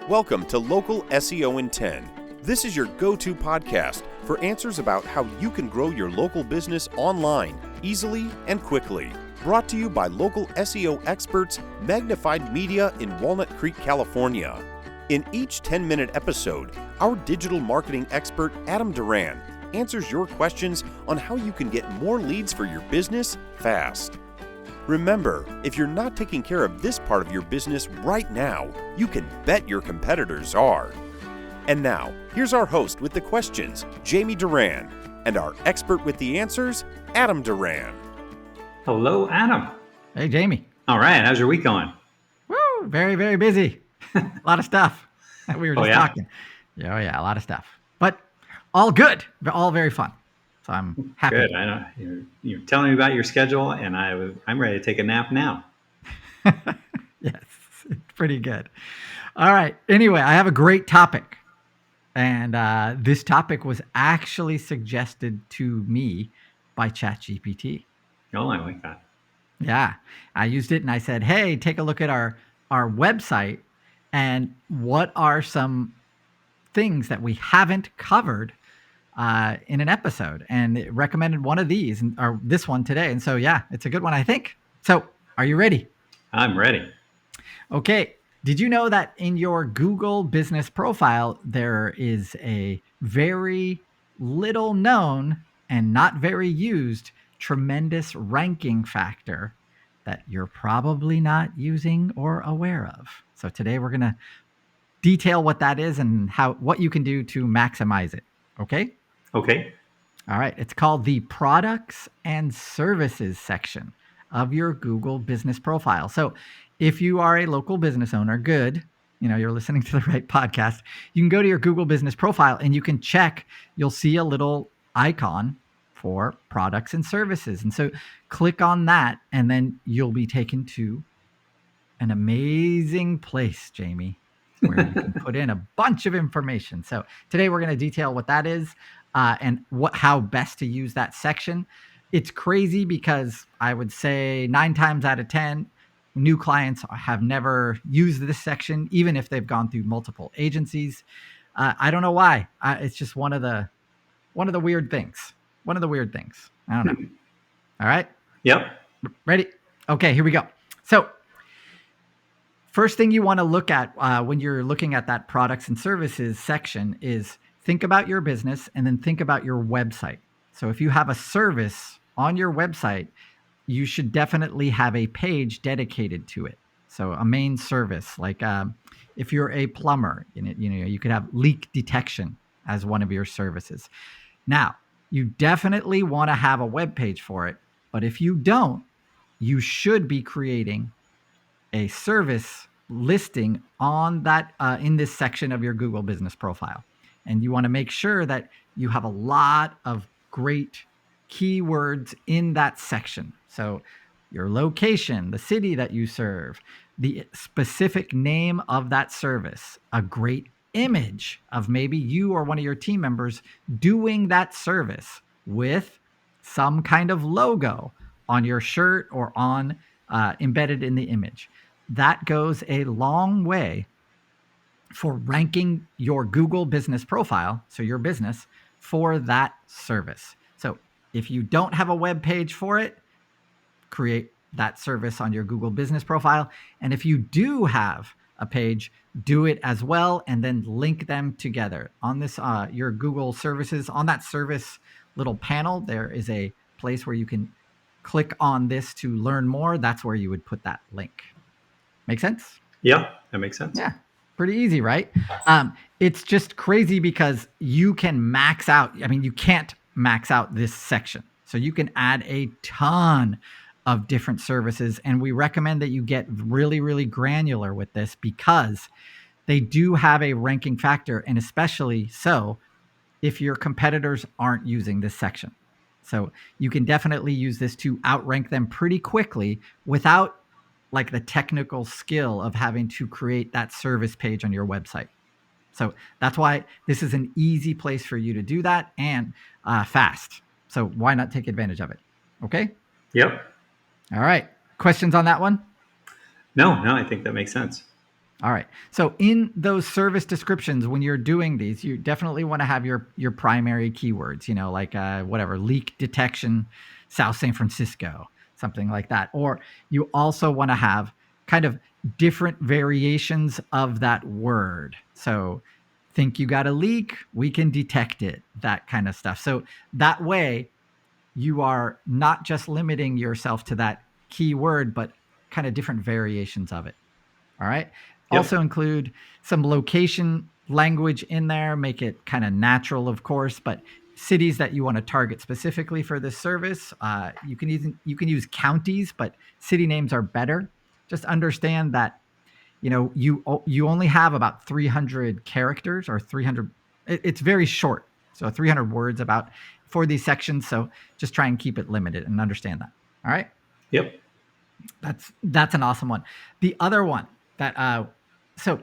Welcome to Local SEO in 10. This is your go-to podcast for answers about how you can grow your local business online, easily and quickly. Brought to you by local SEO experts, Magnified Media in Walnut Creek, California. In each 10-minute episode, our digital marketing expert, Adam Duran, answers your questions on how you can get more leads for your business fast. Remember, if you're not taking care of this part of your business right now, you can bet your competitors are. And now, here's our host with the questions, Jamie Duran, and our expert with the answers, Adam Duran. Hello, Adam. Hey, Jamie. All right. How's your week going? Woo! Very, very busy. A lot of stuff. We were just talking. Yeah, a lot of stuff. But all good. All very fun. So I'm happy. Good. I know you're telling me about your schedule, and I'm ready to take a nap now. Yes, it's pretty good. All right. Anyway, I have a great topic. And this topic was actually suggested to me by ChatGPT. Oh, I like that. Yeah, I used it and I said, hey, take a look at our website and what are some things that we haven't covered in an episode. And it recommended one of these, or this one today. And so, yeah, it's a good one, I think. So are you ready? I'm ready. Okay. Did you know that in your Google business profile, there is a very little known and not very used tremendous ranking factor that you're probably not using or aware of? So today we're going to detail what that is and what you can do to maximize it. Okay? Okay. All right. It's called the products and services section of your Google business profile. So if you are a local business owner, good, you're listening to the right podcast, you can go to your Google business profile and you can check, you'll see a little icon for products and services. And so click on that and then you'll be taken to an amazing place, Jamie, where you can put in a bunch of information. So today we're going to detail what that is and how best to use that section. It's crazy because I would say 9 times out of 10, new clients have never used this section, even if they've gone through multiple agencies. I don't know why. It's just one of the weird things. One of the weird things. I don't know. All right. Yep. Ready? Okay, here we go. So first thing you want to look at when you're looking at that products and services section is think about your business and then think about your website. So if you have a service on your website, you should definitely have a page dedicated to it. So a main service, like if you're a plumber, you could have leak detection as one of your services. Now, you definitely want to have a web page for it, but if you don't, you should be creating a service listing on that in this section of your Google business profile. And you want to make sure that you have a lot of great keywords in that section. So your location, the city that you serve, the specific name of that service, a great image of maybe you or one of your team members doing that service with some kind of logo on your shirt or on embedded in the image. That goes a long way for ranking your Google business profile, so your business, for that service. So if you don't have a web page for it, create that service on your Google business profile. And if you do have a page, do it as well, and then link them together. On this, your Google services, on that service little panel, there is a place where you can click on this to learn more. That's where you would put that link. Make sense? Yeah, that makes sense. Yeah. Pretty easy, right? It's just crazy because you can max out. I mean, you can't max out this section. So you can add a ton of different services. And we recommend that you get really, really granular with this because they do have a ranking factor. And especially so if your competitors aren't using this section. So you can definitely use this to outrank them pretty quickly without like the technical skill of having to create that service page on your website. So that's why this is an easy place for you to do that and fast. So why not take advantage of it? Okay? Yep. All right. Questions on that one? No, I think that makes sense. All right. So in those service descriptions, when you're doing these, you definitely want to have your primary keywords, like whatever, leak detection, South San Francisco, something like that. Or you also want to have kind of different variations of that word. So think you got a leak, we can detect it, that kind of stuff. So that way you are not just limiting yourself to that keyword, but kind of different variations of it. All right. Yep. Also include some location language in there, make it kind of natural, of course, but cities that you want to target specifically for this service. You can use counties, but city names are better. Just understand that you only have about 300 characters or 300. It's very short, so 300 words about for these sections. So just try and keep it limited and understand that. All right. Yep. That's an awesome one. The other one that so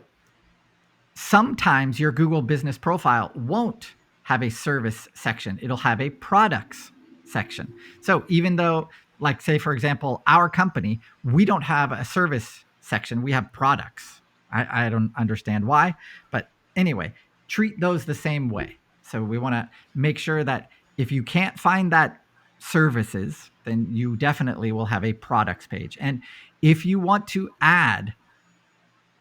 sometimes your Google business profile won't have a service section. It'll have a products section. So even though, like, say, for example, our company, we don't have a service section, we have products. I don't understand why, but anyway, treat those the same way. So we want to make sure that if you can't find that services, then you definitely will have a products page. And if you want to add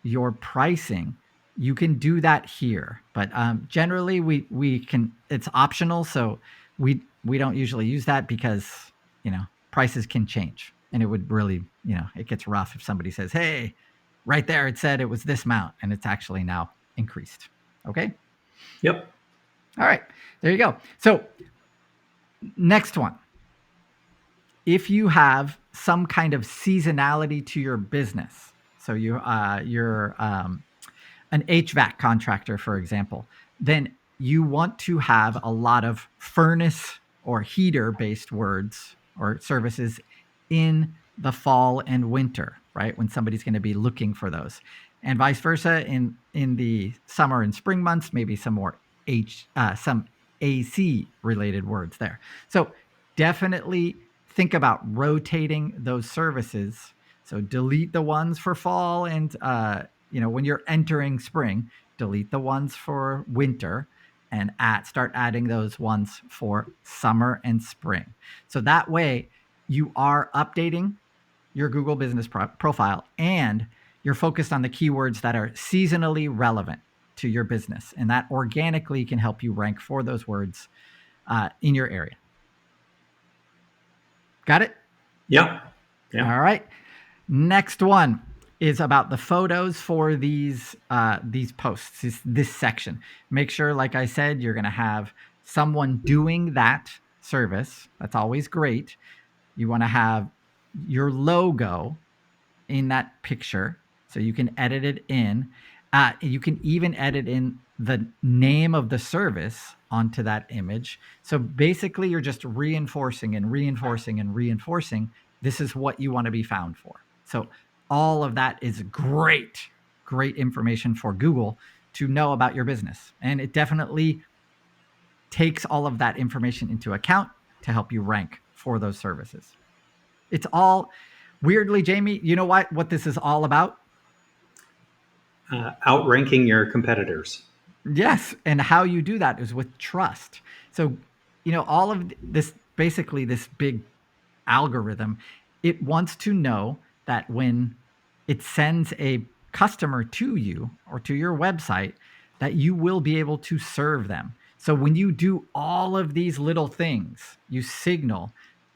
your pricing, you can do that here. But generally, we can. It's optional, so we don't usually use that because prices can change, and it would really it gets rough if somebody says, "Hey, right there it said it was this amount, and it's actually now increased." Okay. Yep. All right. There you go. So next one. If you have some kind of seasonality to your business, so you're an HVAC contractor, for example, then you want to have a lot of furnace or heater based words or services in the fall and winter, right? When somebody's going to be looking for those, and vice versa in the summer and spring months, maybe some more some AC related words there. So definitely think about rotating those services. So delete the ones for fall and when you're entering spring, delete the ones for winter and start adding those ones for summer and spring. So that way you are updating your Google business profile and you're focused on the keywords that are seasonally relevant to your business. And that organically can help you rank for those words in your area. Got it? Yep. Yeah. All right. Next one is about the photos for these posts, this section. Make sure, like I said, you're going to have someone doing that service. That's always great. You want to have your logo in that picture so you can edit it in. You can even edit in the name of the service onto that image. So basically, you're just reinforcing and reinforcing and reinforcing. This is what you want to be found for. So all of that is great information for Google to know about your business. And it definitely takes all of that information into account to help you rank for those services. It's all, weirdly, Jamie, you know what this is all about? Outranking your competitors. Yes. And how you do that is with trust. So, all of this, basically this big algorithm, it wants to know that when it sends a customer to you or to your website, that you will be able to serve them. So when you do all of these little things, you signal,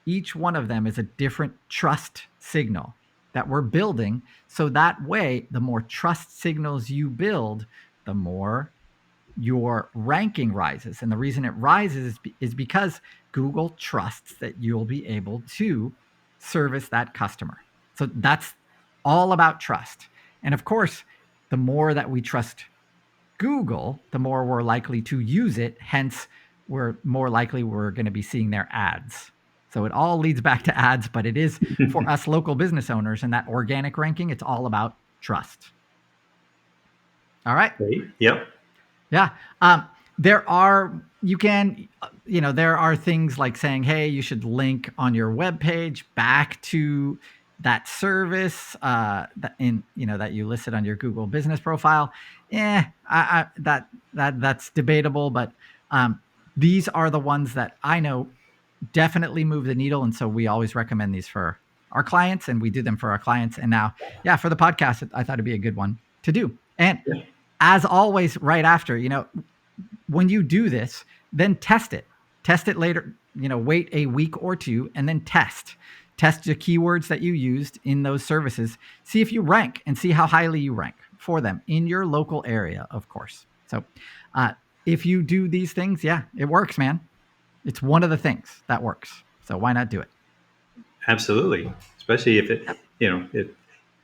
each one of them is a different trust signal that we're building. So that way, the more trust signals you build, the more your ranking rises. And the reason it rises is because Google trusts that you'll be able to service that customer. So that's all about trust. And of course, the more that we trust Google, the more we're likely to use it. Hence, we're more likely we're going to be seeing their ads. So it all leads back to ads, but it is for us local business owners and that organic ranking, it's all about trust. All right. Great. Yep. Yeah. There are things like saying, hey, you should link on your web page back to that service that you listed on your Google business profile, that's debatable. But these are the ones that I know definitely move the needle, and so we always recommend these for our clients, and we do them for our clients. And now, for the podcast, I thought it'd be a good one to do. And as always, right after, when you do this, then test it later, wait a week or two and then test the keywords that you used in those services. See if you rank and see how highly you rank for them in your local area, of course. So if you do these things, it works, man. It's one of the things that works. So why not do it? Absolutely. Especially if if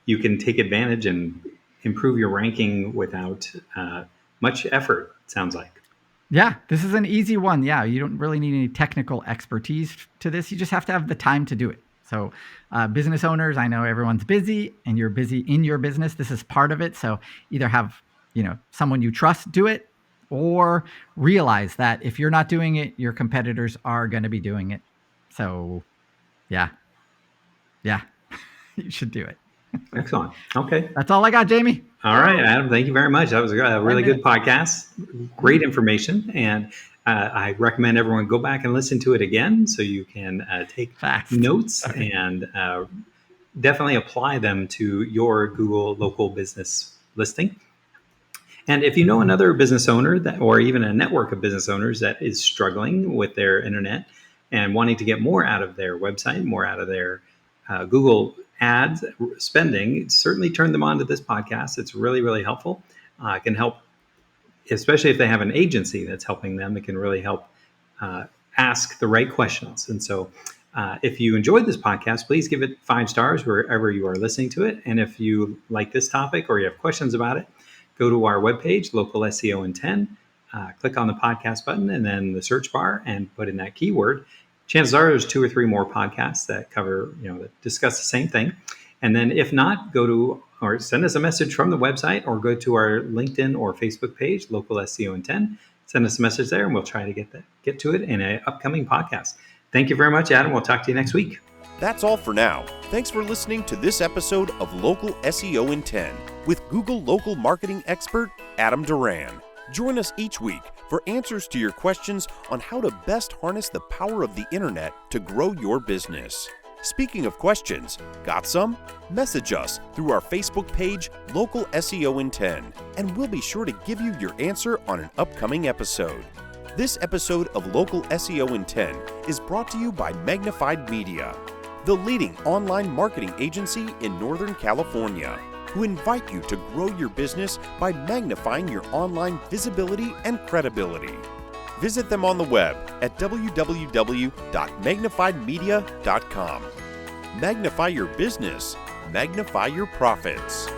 you can take advantage and improve your ranking without much effort, it sounds like. Yeah, this is an easy one. Yeah, you don't really need any technical expertise to this. You just have to have the time to do it. So business owners, I know everyone's busy and you're busy in your business. This is part of it. So either have, someone you trust do it, or realize that if you're not doing it, your competitors are going to be doing it. So yeah, you should do it. Excellent. Okay. That's all I got, Jamie. All right, Adam, thank you very much. That was a really good podcast. Great information. And I recommend everyone go back and listen to it again so you can take notes and definitely apply them to your Google local business listing. And if you know another business owner or even a network of business owners that is struggling with their internet and wanting to get more out of their website, more out of their Google ads spending, certainly turn them on to this podcast. It's really, really helpful. It can help, especially if they have an agency that's helping them. It can really help ask the right questions. And so if you enjoyed this podcast, please give it 5 stars wherever you are listening to it. And if you like this topic or you have questions about it, go to our webpage, Local SEO in 10, click on the podcast button and then the search bar and put in that keyword. Chances are there's 2 or 3 more podcasts that cover, that discuss the same thing. And then if not, go to or send us a message from the website or go to our LinkedIn or Facebook page, Local SEO in 10. Send us a message there and we'll try to get to it in an upcoming podcast. Thank you very much, Adam. We'll talk to you next week. That's all for now. Thanks for listening to this episode of Local SEO in 10 with Google local marketing expert Adam Duran. Join us each week for answers to your questions on how to best harness the power of the internet to grow your business. Speaking of questions, got some? Message us through our Facebook page, Local SEO in 10, and we'll be sure to give you your answer on an upcoming episode. This episode of Local SEO in 10 is brought to you by Magnified Media, the leading online marketing agency in Northern California, who invite you to grow your business by magnifying your online visibility and credibility. Visit them on the web at www.magnifiedmedia.com. Magnify your business, magnify your profits.